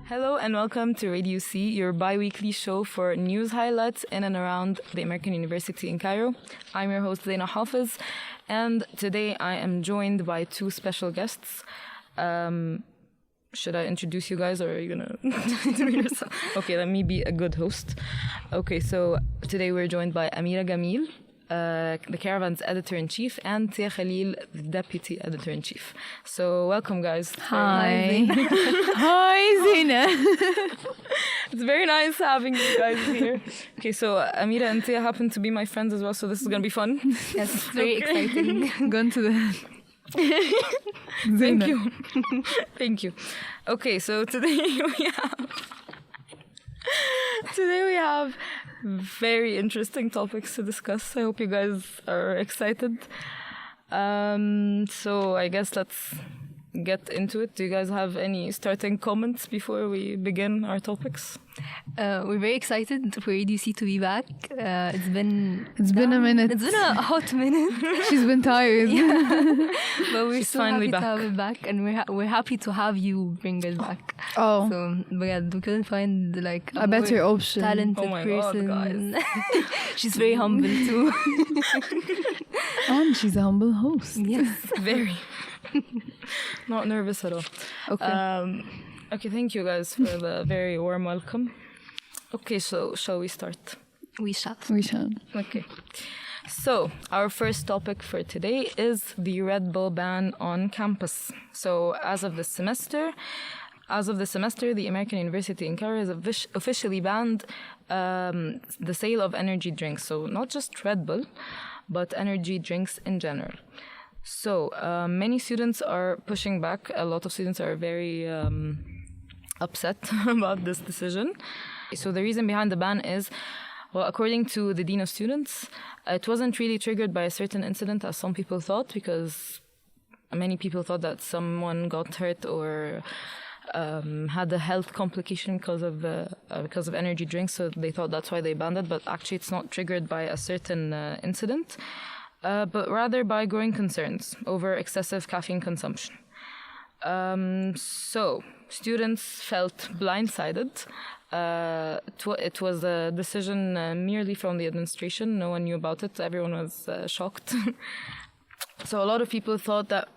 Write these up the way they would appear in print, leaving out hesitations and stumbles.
Hello and welcome to RADUC, your bi-weekly show for news highlights in and around the American University in Cairo. I'm your host, Zeina Hafez, and today I am joined by two special guests. Should I introduce you guys, or are you gonna do it yourself? Okay, let me be a good host. Okay, so today we're joined by Amira Gamil, the Caravan's Editor-in-Chief, and Tia Khalil, the Deputy Editor-in-Chief. So welcome, guys. Hi. Hi, Zeina. It's very nice having you guys here. Okay, so Amira and Tia happen to be my friends as well, so this is going to be fun. Yes, very exciting. Gone to the... Thank you. Thank you. Okay, so today we have very interesting topics to discuss. I hope you guys are excited. So I guess let's get into it. Do you guys have any starting comments before we begin our topics? We're very excited for AUC to be back. It's been a minute. It's been a hot minute. She's been tired. Yeah. But we're so finally happy back. to have it back, and we're happy to have you bring us back. Oh, So, but yeah, we couldn't find like a better option. talented Oh my God, person. She's very humble too. And she's a humble host. Yes. Very. Not nervous at all. Okay. Okay, thank you guys for the very warm welcome. Okay, so shall we start? We shall. We shall. Okay. So, our first topic for today is the Red Bull ban on campus. So, as of this semester, the American University in Cairo has officially banned the sale of energy drinks. So, not just Red Bull, but energy drinks in general. So, many students are pushing back. A lot of students are very upset about this decision. So, the reason behind the ban is, well, according to the Dean of Students, it wasn't really triggered by a certain incident as some people thought, because many people thought that someone got hurt or had a health complication because of energy drinks, so they thought that's why they banned it. But actually, it's not triggered by a certain incident, but rather by growing concerns over excessive caffeine consumption. So students felt blindsided. It was a decision merely from the administration. No one knew about it. Everyone was shocked. So a lot of people thought that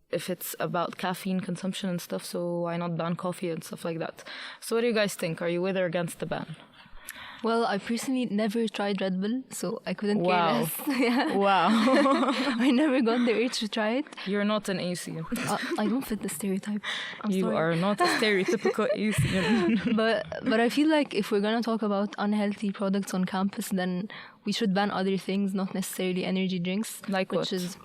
if it's about caffeine consumption and stuff, so why not ban coffee and stuff like that? So what do you guys think? Are you with or against the ban? Well, I personally never tried Red Bull, so I couldn't care Wow. less. Yeah. Wow. I never got the urge to try it. You're not an AUC. I don't fit the stereotype. I'm You sorry. are not a stereotypical AUC. But I feel like if we're gonna talk about unhealthy products on campus, then we should ban other things, not necessarily energy drinks. Like which what? is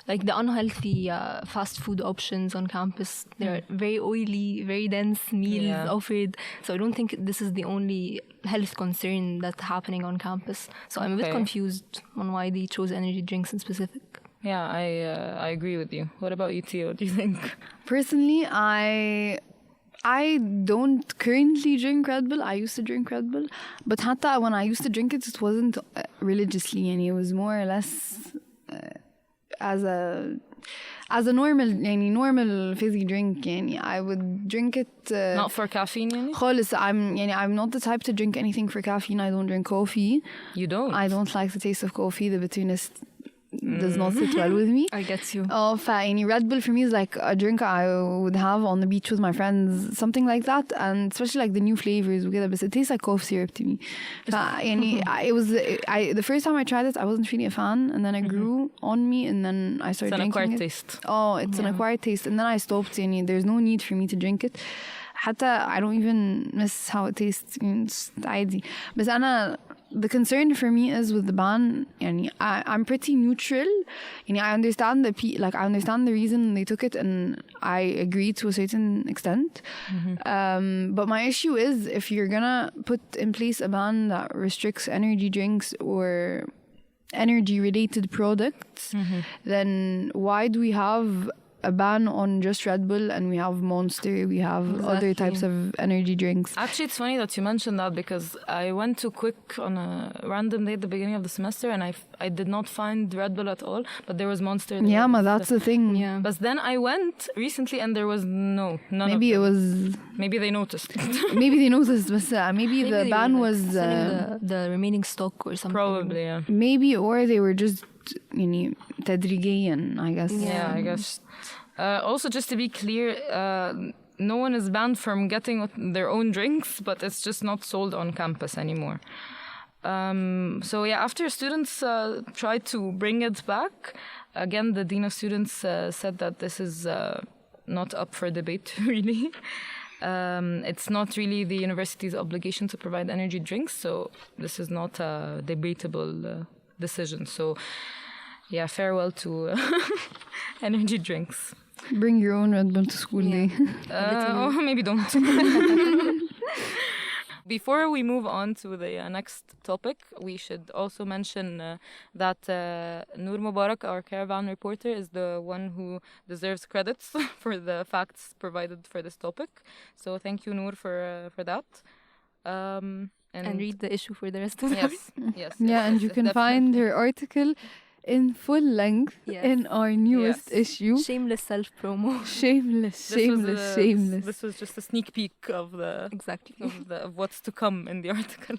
like the unhealthy fast food options on campus. They're very oily, very dense meals offered. So I don't think this is the only health concern that's happening on campus. So I'm a bit Okay. confused on why they chose energy drinks in specific. Yeah, I agree with you. What about you, Tia? What do you think? Personally, I don't currently drink Red Bull. I used to drink Red Bull. But hatta when I used to drink it, it wasn't religiously. And it was more or less as a normal fizzy drink. I would drink it. Not for caffeine, yani? خالص. I'm not the type to drink anything for caffeine. I don't drink coffee. You don't? I don't like the taste of coffee. The bitterness does not sit well with me. I get you. Red Bull for me is like a drink I would have on the beach with my friends, something like that, and especially like the new flavors وكده, but it tastes like cough syrup to me. The first time I tried it, I wasn't really a fan, and then it grew on me, and then I started It's an drinking acquired it. taste. Oh, it's an acquired taste, and then I stopped. There's no need for me to drink it. حتى I don't even miss how it tastes. It's عادي. بس أنا the concern for me is with the ban. I'm pretty neutral. I understand I understand the reason they took it, and I agree to a certain extent. But my issue is if you're gonna put in place a ban that restricts energy drinks or energy related products, then why do we have a ban on just Red Bull, and we have Monster, we have other types of energy drinks. Actually, it's funny that you mentioned that because I went to Quick on a random day at the beginning of the semester, and I did not find Red Bull at all, but there was Monster. Yeah, but that's the thing. Yeah. But then I went recently, and there was none. Maybe of it them. was. Maybe they noticed. Maybe they noticed, but maybe the they ban were, was. selling the remaining stock or something. Probably, yeah. Maybe, or they were just تدريجيا, I guess. Yeah, I guess. Also, just to be clear, no one is banned from getting their own drinks, but it's just not sold on campus anymore. So yeah, after students tried to bring it back, again, the Dean of Students said that this is not up for debate, really. It's not really the university's obligation to provide energy drinks, so this is not a debatable decision. So yeah, farewell to energy drinks. Bring your own Red Bull to school day. Oh, maybe don't. Before we move on to the next topic, we should also mention that Noor Mubarak, our caravan reporter, is the one who deserves credits for the facts provided for this topic. So thank you, Noor, for that. And read the issue for the rest of us. Yes. Yeah, and you can find her article in full length in our newest issue. Shameless self-promo. Shameless. This was just a sneak peek of the of what's to come in the article.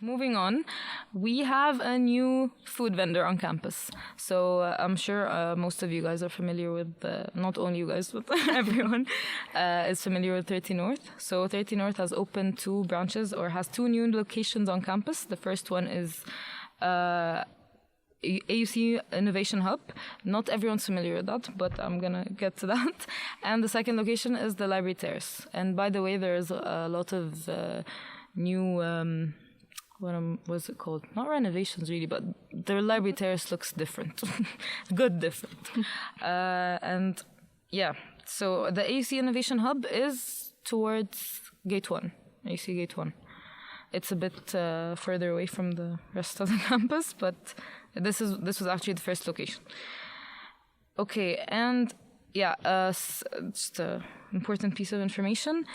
Moving on, we have a new food vendor on campus. So I'm sure most of you guys are familiar with, not only you guys, but everyone is familiar with 30 North. So 30 North has opened 2 branches, or has 2 new locations on campus. The first one is AUC Innovation Hub. Not everyone's familiar with that, but I'm gonna get to that. And the second location is the Library Terrace. And by the way, there's a lot of new... what's it called? Not renovations really, but their Library Terrace looks different. Good different. And yeah, so the AUC Innovation Hub is towards Gate 1, AUC Gate 1. It's a bit further away from the rest of the campus, but this was actually the first location. Okay, and yeah, just an important piece of information.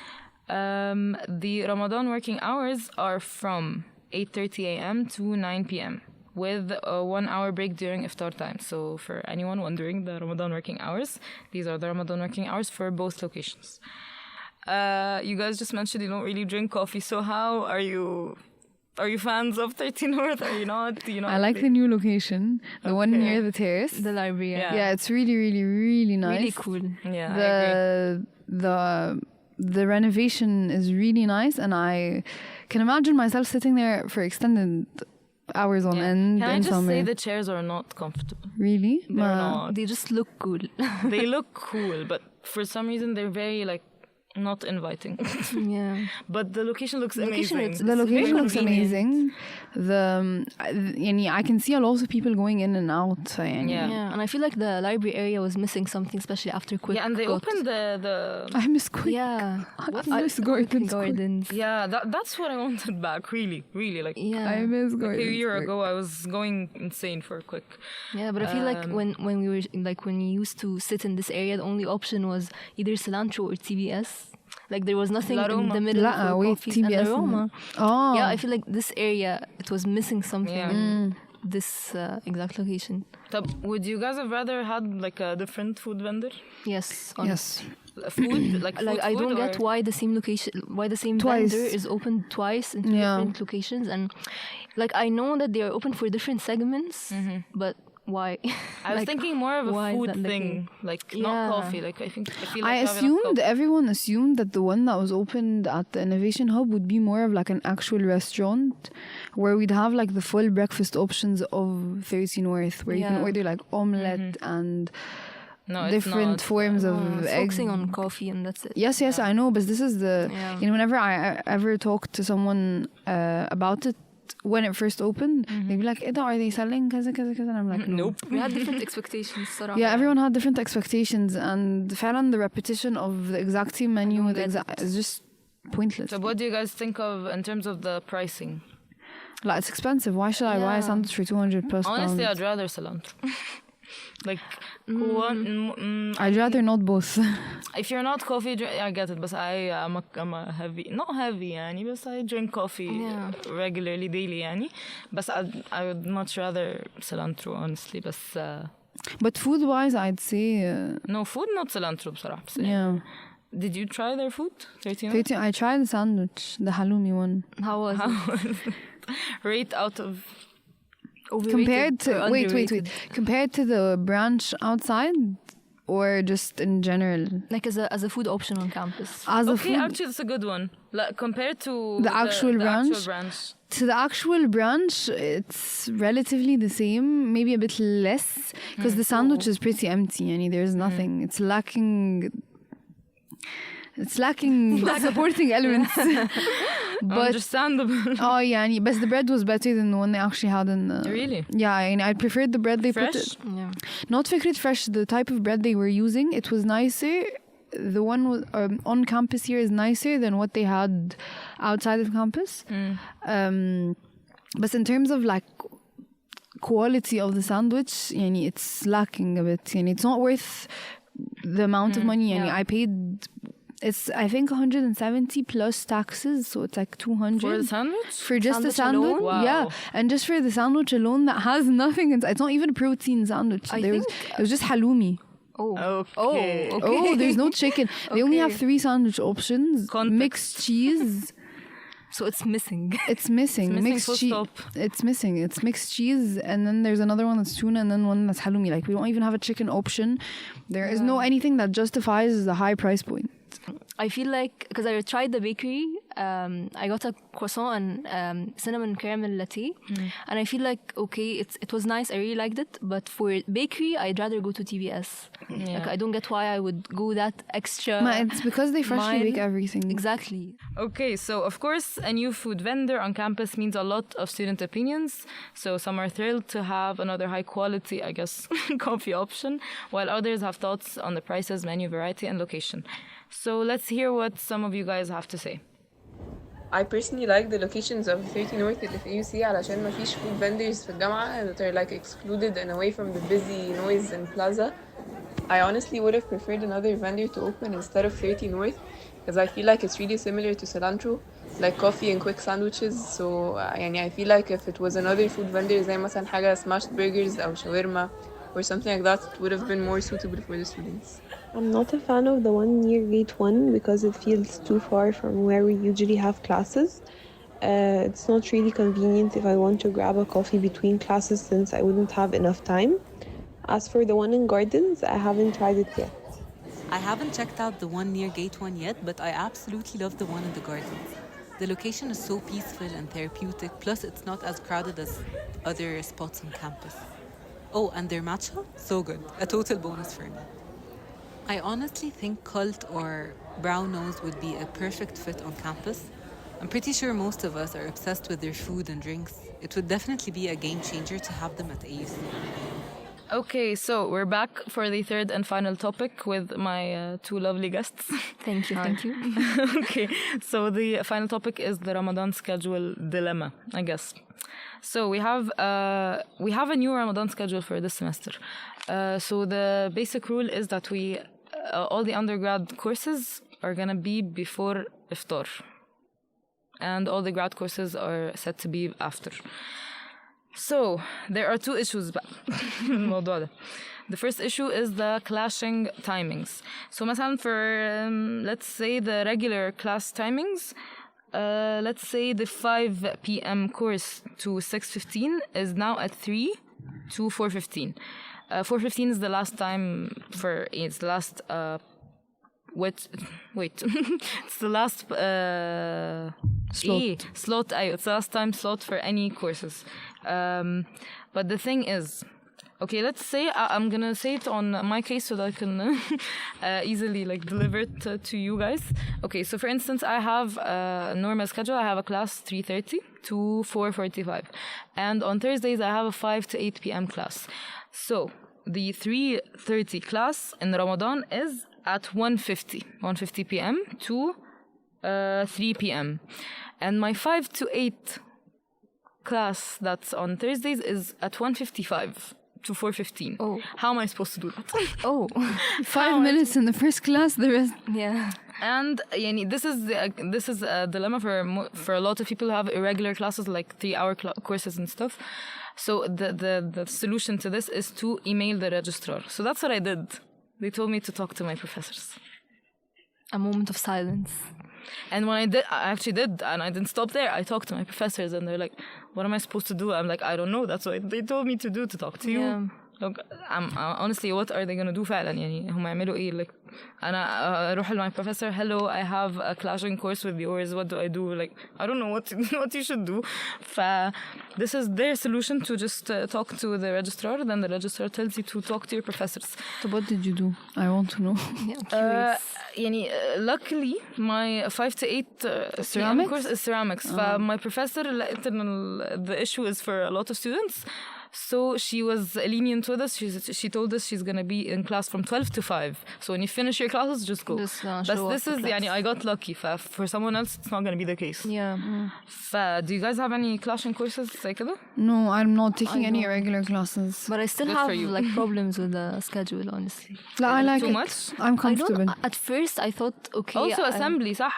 The Ramadan working hours are from 8:30 a.m. to 9 p.m. with a 1 hour break during iftar time. So for anyone wondering the Ramadan working hours, these are the Ramadan working hours for both locations. You guys just mentioned you don't really drink coffee, so how are you? Are you fans of 30 North? Are you not? Do you not? I like the new location, the one near the terrace. The library. Yeah, it's really, really, really nice. Really cool. Yeah, I agree. The renovation is really nice, and I can imagine myself sitting there for extended hours on end. Can I in just summer. say the chairs are not comfortable? Really? They're not. They just look cool. They look cool, but for some reason they're very not inviting. Yeah. But the location looks amazing. The location looks amazing. I can see a lot of people going in and out. Yeah, and I feel like the library area was missing something, especially after Quick. Yeah, and they opened the I miss Quick. Yeah. I miss Gordon's. Yeah, that's what I wanted back. Really, Yeah. I miss Gordon's. A year ago, I was going insane for Quick. Yeah, but I feel like when we were when you used to sit in this area, the only option was either cilantro or TBS. Like there was nothing in the middle for coffees and aroma. Oh. Yeah, I feel like this area, it was missing something in this exact location. Would you guys have rather had a different food vendor? Yes. Yes. Food, I don't get why the same location, why the same vendor is open twice in different locations, and I know that they are open for different segments, but why? I was thinking more of a food thing, not coffee. Everyone assumed that the one that was opened at the Innovation Hub would be more of an actual restaurant where we'd have the full breakfast options of 30 North, where you can order omelette and different forms of eggs. Focusing on coffee and that's it. Yes, I know, but this is whenever I ever talk to someone about it, when it first opened, they'd be like, are they selling kaza? And I'm like, nope. We had different expectations. Yeah, everyone had different expectations, and the repetition of the exact same menu is just pointless. So what do you guys think of in terms of the pricing? It's expensive. Why should I buy a sandwich for 200 plus Honestly, pounds? I'd rather cilantro. Like, I'd rather not both. if you're not coffee, I get it. But I'm a heavy, not heavy, يعني, but I drink coffee regularly, daily, يعني. But I would much rather cilantro, honestly. But food-wise, I'd say... no, food, not cilantro, بصراحة. yeah. Did you try their food? 13? 13, I tried the sandwich, the halloumi one. How was it? Rate out of... Compared to... Wait. underrated? Compared to the branch outside or just in general? Like as a food option on campus. As a Okay, food... actually, that's a good one. Like, compared to The actual branch? actual branch. To the actual branch, it's relatively the same, maybe a bit less, because the sandwich is pretty empty. And there's nothing. It's lacking supporting elements. But Understandable. oh yeah, but the bread was better than the one they actually had in the... Really? Yeah, I preferred the bread they put Fresh? it. Yeah. Not فكرة fresh, the type of bread they were using, it was nicer. The one on campus here is nicer than what they had outside of campus. But in terms of like quality of the sandwich, يعني, it's lacking a bit. يعني, it's not worth the amount of money. يعني, I paid... It's, I think, 170 plus taxes, so it's like 200 For the sandwich? for just the Sandwich sandwich. alone? Wow. Yeah, and just for the sandwich alone, that has nothing. It's not even a protein sandwich. It was just halloumi. Okay. Oh, there's no chicken. They only have 3 sandwich options. Context. Mixed cheese. So it's missing. It's missing. It's missing Mixed full cheese. stop. It's missing. It's mixed cheese, and then there's another one that's tuna, and then one that's halloumi. Like, we don't even have a chicken option. There is no anything that justifies the high price point. I feel like, because I tried the bakery, I got a croissant and cinnamon caramel latte, and I feel like, okay, it was nice, I really liked it, but for bakery, I'd rather go to TBS. Like, I don't get why I would go that extra. It's because they freshly mile. bake everything. Exactly. Okay, so of course, a new food vendor on campus means a lot of student opinions. So some are thrilled to have another high quality, I guess, coffee option, while others have thoughts on the prices, menu variety, and location. So let's hear what some of you guys have to say. I personally like the locations of 30 North اللي في AUC علشان ما فيش food vendors في الجامعة that are like excluded and away from the busy noise and plaza. I honestly would have preferred another vendor to open instead of 30 North because I feel like it's really similar to cilantro, like coffee and quick sandwiches. So يعني I feel like if it was another food vendor زي مثلا حاجة smashed burgers أو shawarma or something like that, it would have been more suitable for the students. I'm not a fan of the one near Gate 1 because it feels too far from where we usually have classes. It's not really convenient if I want to grab a coffee between classes since I wouldn't have enough time. As for the one in Gardens, I haven't tried it yet. I haven't checked out the one near Gate 1 yet, but I absolutely love the one in the Gardens. The location is so peaceful and therapeutic, plus it's not as crowded as other spots on campus. Oh, and their matcha? So good. A total bonus for me. I honestly think Cult or Brown Nose would be a perfect fit on campus. I'm pretty sure most of us are obsessed with their food and drinks. It would definitely be a game changer to have them at AUC. Okay, so we're back for the third and final topic with my 2 lovely guests. Thank you. Okay, so the final topic is the Ramadan schedule dilemma, I guess. So we have a new Ramadan schedule for this semester. So the basic rule is that we all the undergrad courses are gonna be before iftar, and all the grad courses are set to be after. So there are 2 issues بقى الموضوع ده. The first issue is the clashing timings. So مثلا for let's say the regular class timings, let's say the 5 p.m. course to 6:15 is now at 3 to 4:15. 4:15 is the last time for it's the last wait it's the last slot it's the last time slot for any courses. But the thing is, okay, let's say I'm gonna say it on my case so that I can easily like deliver it to you guys. Okay, so for instance, I have a normal schedule. I have a class 3:30 to 4:45, and on Thursdays I have a 5 to 8 p.m. class. So the 3:30 class in Ramadan is at 1:50 p.m. to 3 p.m. and my 5 to 8 class that's on Thursdays is at 1:55 to 4:15. Oh. How am I supposed to do that? Oh. 5 minutes in the first class, the rest. Yeah. And this is a dilemma for a lot of people who have irregular classes, like 3-hour courses and stuff. So the solution to this is to email the registrar. So that's what I did. They told me to talk to my professors. A moment of silence. And when I did, I actually did, and I didn't stop there. I talked to my professors, and they're like, "What am I supposed to do?" I'm like, "I don't know. That's what they told me to do, to talk to you." Yeah. Look, honestly, what are they gonna do فعلا يعني هم يعملوا إيه like أنا أروح to my professor, hello, I have a clashing course with yours, what do I do? Like, I don't know what you should do. This is their solution, to just talk to the registrar, then the registrar tells you to talk to your professors. So what did you do? I want to know. Yeah, curious. يعني luckily my 5 to 8 Ceramics? course is ceramics. My professor لقيت إن the issue is for a lot of students. So she was lenient with us. She told us she's gonna be in class from 12 to 5. So when you finish your classes, just go. Just, But show this up is to class. I got lucky. For someone else, it's not gonna be the case. Yeah. Do you guys have any clashing courses like that? No, I'm not taking I any don't. irregular classes. But I still Good have for you. like problems with the schedule, honestly. لا, I like Too it. much? I'm I comfortable. don't. At first, I thought okay. Also assembly, صح?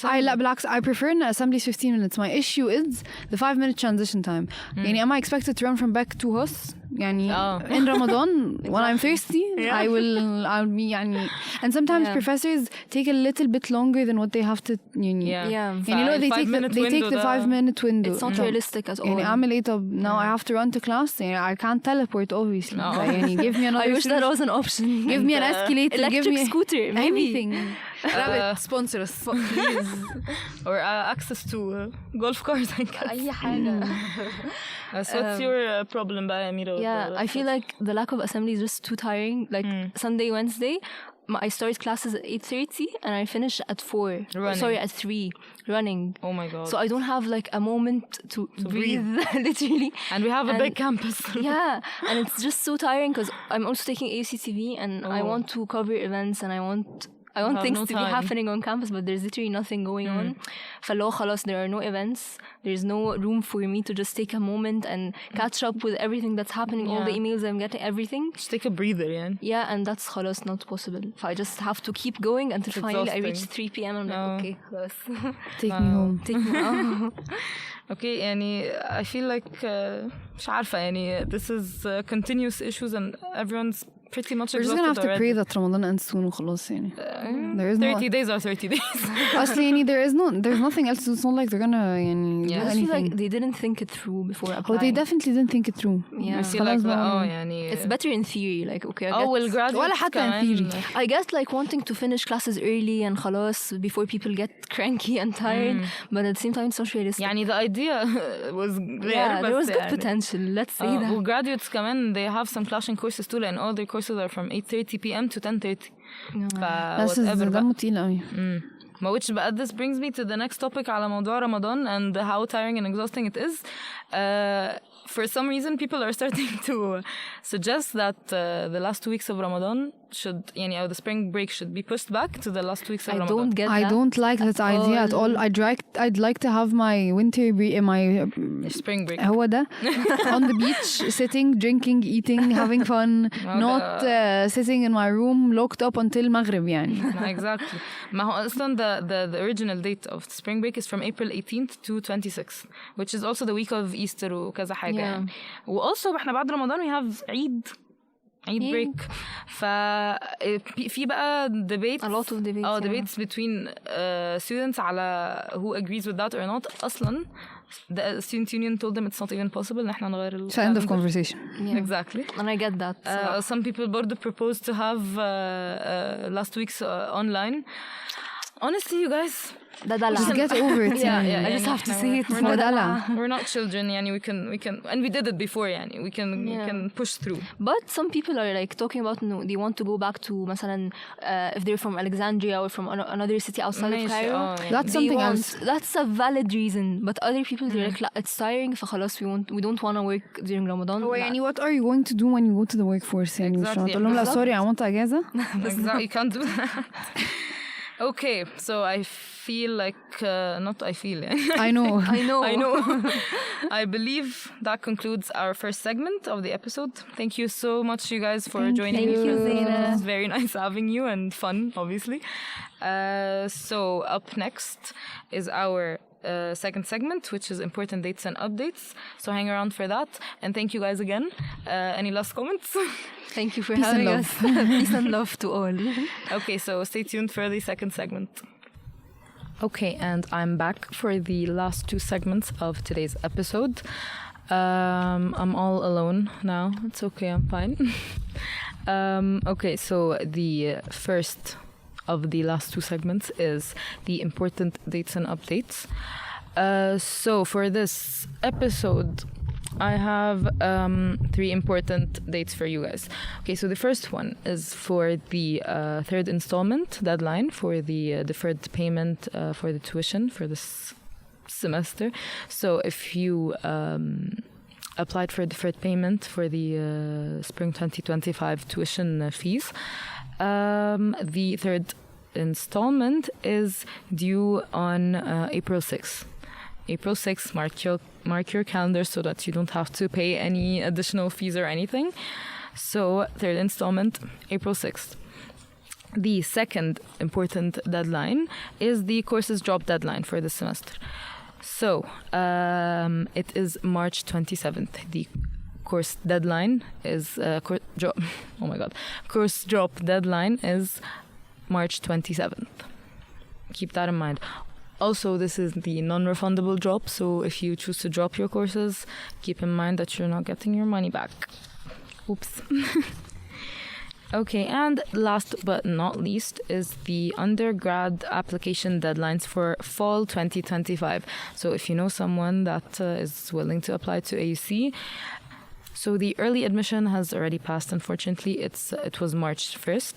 لا بالعكس, I prefer an assembly 15 minutes. My issue is the 5-minute transition time. يعني am I expected to run from back to Hus? يعني in Ramadan when I'm thirsty, I'll be يعني, and sometimes professors take a little bit longer than what they have to يعني. Yeah. يعني they take the 5-minute window. It's not realistic at all. يعني أعمل إيه طب? Now I have to run to class. يعني I can't teleport obviously. يعني give me another. I wish that was an option. Give me an escalator. Electric give me scooter, maybe. anything. Rabbit, sponsor us, please. Or access to golf cars, I guess. أي حاجة. So what's your problem بقى يا أميرة? Yeah, I feel like the lack of assembly is just too tiring. Like Sunday, Wednesday, I start classes at 8:30 and I finish at 4. Running. Sorry, at 3 running. Oh my god. So I don't have like a moment to breathe, literally. And we have a big campus. Yeah, and it's just so tiring because I'm also taking AUC TV and I want to cover events and I want things to be happening on campus, but there's literally nothing going on. فلو خلاص there are no events, there's no room for me to just take a moment and catch up with everything that's happening, all the emails I'm getting, everything. Just take a breather, yeah. Yeah, and that's خلاص not possible. So I just have to keep going until finally I reach 3 p.m. I'm like, okay, خلاص. Take me home. Take me out. Okay, يعني I feel like مش عارفة يعني this is continuous issues and everyone's pretty much We're just gonna have to pray that Ramadan ends soon وخلاص يعني. There is 30 days or 30 days. أصلي يعني there's nothing else. It's not like they're gonna يعني do I just feel like anything. they didn't think it through before Oh, applying. they definitely didn't think it through. Yeah. I feel like خلاص بقى. يعني It's better in theory, like okay. I well, get, graduates ولا حتى in كمان. theory. I guess like wanting to finish classes early and خلاص before people get cranky and tired, but at the same time it's not realistic. يعني the idea was there. Yeah, there was good يعني. potential. Let's say that. Graduates كمان they have some clashing courses too, and all their courses are from 8:30 p.m. to 10:30. بس دمه تقيل قوي. Which this brings me to the next topic على موضوع Ramadan and how tiring and exhausting it is. For some reason, people are starting to suggest that the last 2 weeks of Ramadan should, or the spring break should be pushed back to the last 2 weeks of I Ramadan. don't get that. I don't like that idea at all. I'd like to have my winter break, my Spring break. هو ده on the beach, sitting, drinking, eating, having fun, not sitting in my room locked up until maghrib يعني. Exactly. ما هو أصلا the original date of the spring break is from April 18th to 26th, which is also the week of Easter وكذا حاجة يعني. وalso احنا بعد رمضان we have عيد break. في بقى debates, a lot of debates. debates between students على who agrees with that or not. أصلا the student union told them it's not even possible إن احنا نغير ال It's end of conversation. Yeah. Exactly. And I get that. Some people برضه proposed to have last week's online. Honestly, you guys, ده دلع. Just get over it. I just have to say it. هو دلع. we're not children يعني we can and we did it before يعني we can push through. But some people are like talking about they want to go back to مثلا if they're from Alexandria or from another city outside of Cairo. That's something else. That's a valid reason. But other people they're like it's tiring فخلاص we don't want to work during Ramadan. هو يعني what are you going to do when you go to the workforce يعني مش Exactly. هتقول لهم لا sorry I want أجازة. Exactly. You can't do that. Okay, so I feel like, I know. I know. I believe that concludes our first segment of the episode. Thank you so much, you guys, for joining me. Thank you, Zeina. It was very nice having you and fun, obviously. So up next is our second segment, which is important dates and updates. So hang around for that. And thank you guys again. Any last comments? Thank you for Peace and having love. us. Peace and love to all. Okay, so stay tuned for the second segment. Okay, and I'm back for the last two segments of today's episode. I'm all alone now. It's okay, I'm fine. Okay, so the first of the last two segments is the important dates and updates. So for this episode, I have three important dates for you guys. Okay, so the first one is for the third installment deadline for the deferred payment for the tuition for this semester. So if you applied for deferred payment for the spring 2025 tuition fees, the third installment is due on April 6th. April 6th, mark your calendar so that you don't have to pay any additional fees or anything. So third installment, April 6th. The second important deadline is the courses drop deadline for this semester. So it is March 27th. The course deadline is course drop deadline is March 27th. Keep that in mind. Also, this is the non-refundable drop, so if you choose to drop your courses, keep in mind that you're not getting your money back. Oops. Okay, and last but not least is the undergrad application deadlines for fall 2025. So if you know someone that is willing to apply to AUC, so the early admission has already passed, unfortunately. It was March 1st,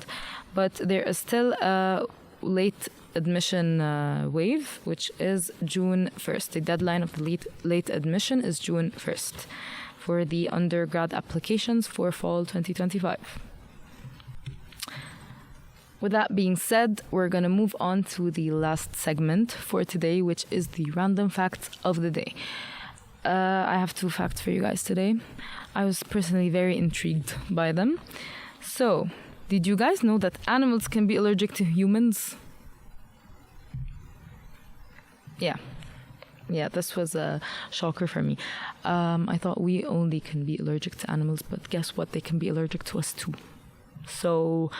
but there is still a late admission wave, which is June 1st. The deadline of the late admission is June 1st for the undergrad applications for fall 2025. With that being said, we're going to move on to the last segment for today, which is the random facts of the day. I have two facts for you guys today. I was personally very intrigued by them. So, did you guys know that animals can be allergic to humans? Yeah, this was a shocker for me. I thought we only can be allergic to animals, but guess what? They can be allergic to us too. So,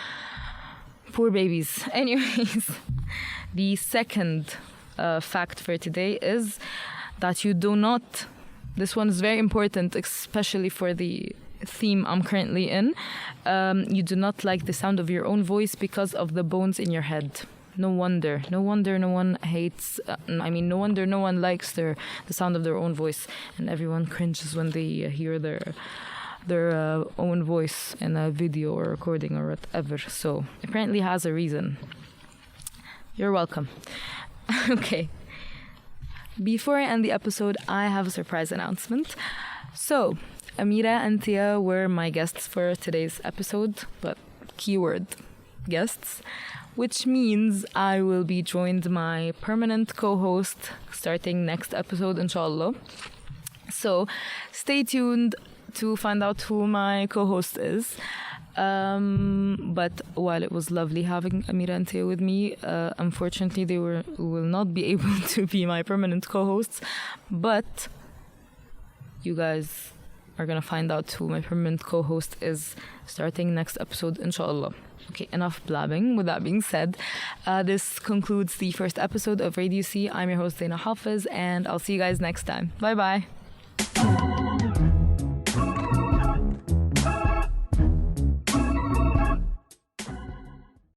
poor babies. Anyways, the second fact for today is that you do not, this one is very important, especially for the theme I'm currently in, you do not like the sound of your own voice because of the bones in your head. No wonder no one hates, no wonder no one likes the sound of their own voice, and everyone cringes when they hear their own voice in a video or recording or whatever. So apparently has a reason. You're welcome. Okay. Before I end the episode, I have a surprise announcement. So Amira and Tia were my guests for today's episode, but keyword guests, which means I will be joined my permanent co-host starting next episode, inshallah. So stay tuned to find out who my co-host is. But while it was lovely having Amira and Tia with me, unfortunately they will not be able to be my permanent co-hosts. But you guys are gonna find out who my permanent co-host is starting next episode, inshallah. Okay, enough blabbing. With that being said, this concludes the first episode of RADUC. I'm your host, Zeina Hafez, and I'll see you guys next time. Bye-bye.